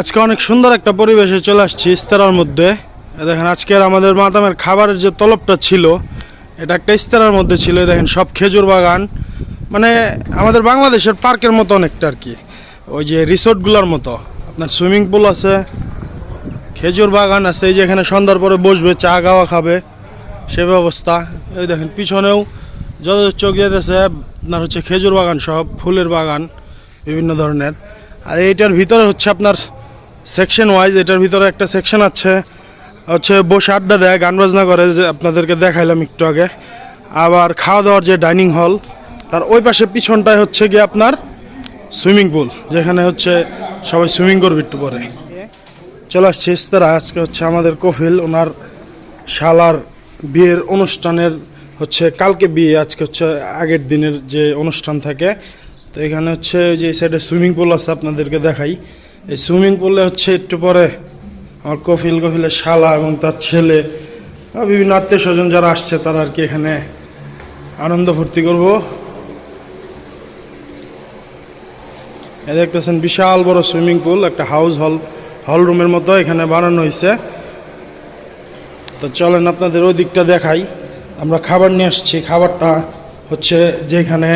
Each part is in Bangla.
আজকে অনেক সুন্দর একটা পরিবেশে চলে আসছি ইস্তারার মধ্যে। দেখেন আজকের আমাদের মাতামের খাবারের যে তলবটা ছিল এটা একটা ইস্তারার মধ্যে ছিল। দেখেন সব খেজুর বাগান, মানে আমাদের বাংলাদেশের পার্কের মতো অনেকটা আর কি, ওই যে রিসোর্টগুলোর মতো। আপনার সুইমিং পুল আছে, খেজুর বাগান আছে, এই যে এখানে সন্ধ্যার পরে বসবে চা খাওয়া খাবে সে ব্যবস্থা। এই দেখেন পিছনেও যত চোখ যেতেছে আপনার হচ্ছে খেজুর বাগান, সব ফুলের বাগান বিভিন্ন ধরনের। আর এইটার ভিতরে হচ্ছে আপনার সেকশন ওয়াইজ, এটার ভিতরে একটা সেকশন আছে হচ্ছে বসে আড্ডা দেয়, গান বাজনা করে, যে আপনাদেরকে দেখাইলাম একটু আগে। আবার খাওয়া দাওয়ার যে ডাইনিং হল, তার ওই পাশে পিছনটায় হচ্ছে গিয়ে আপনার সুইমিং পুল, যেখানে হচ্ছে সবাই সুইমিং করবে একটু পরে। চলে আসছে ইস্তারা। আজকে হচ্ছে আমাদের কফিল ওনার শালার বিয়ের অনুষ্ঠানের হচ্ছে কালকে বিয়ে, আজকে হচ্ছে আগের দিনের যে অনুষ্ঠান থাকে। তো এখানে হচ্ছে যে সাইডে সুইমিং পুল আছে, আপনাদেরকে দেখাই। এই সুইমিং পুলে হচ্ছে একটু পরে আমার কফিলের শালা এবং তার ছেলে বিভিন্ন আত্মীয় স্বজন যারা আসছে তারা আর কি এখানে আনন্দ ফুর্তি করবো। এ দেখতেছেন বিশাল বড় সুইমিং পুল, একটা হল রুমের মতো এখানে বানানো হয়েছে। তো চলেন আপনাদের ওই দিকটা দেখাই। আমরা খাবার নিয়ে আসছি, খাবারটা হচ্ছে যেখানে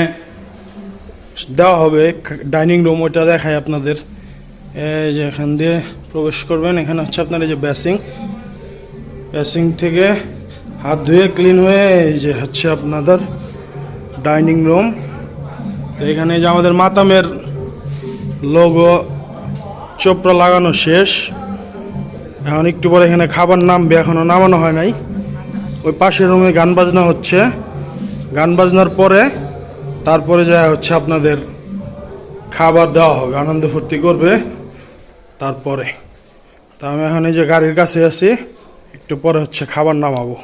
দেওয়া হবে ডাইনিং রুম, ওইটা দেখাই আপনাদের। এই যে এখান দিয়ে প্রবেশ করবেন, এখানে হচ্ছে আপনার এই যে বেসিং থেকে হাত ধুয়ে ক্লিন হয়ে এই যে হচ্ছে আপনাদের ডাইনিং রুম। তো এখানে যে আমাদের মাতামের লোগো চোপড়া লাগানো শেষ, এখন একটু পরে এখানে খাবার নামবে, এখনও নামানো হয় নাই। ওই পাশের রুমে গান বাজনা হচ্ছে, গান বাজনার পরে তারপরে যা হচ্ছে আপনাদের খাবার দেওয়া হবে, আনন্দ ফুর্তি করবে তারপরে। তা আমি এখন এই যে গাড়ির কাছে আছি, একটু পরে হচ্ছে খাবার নামাবো।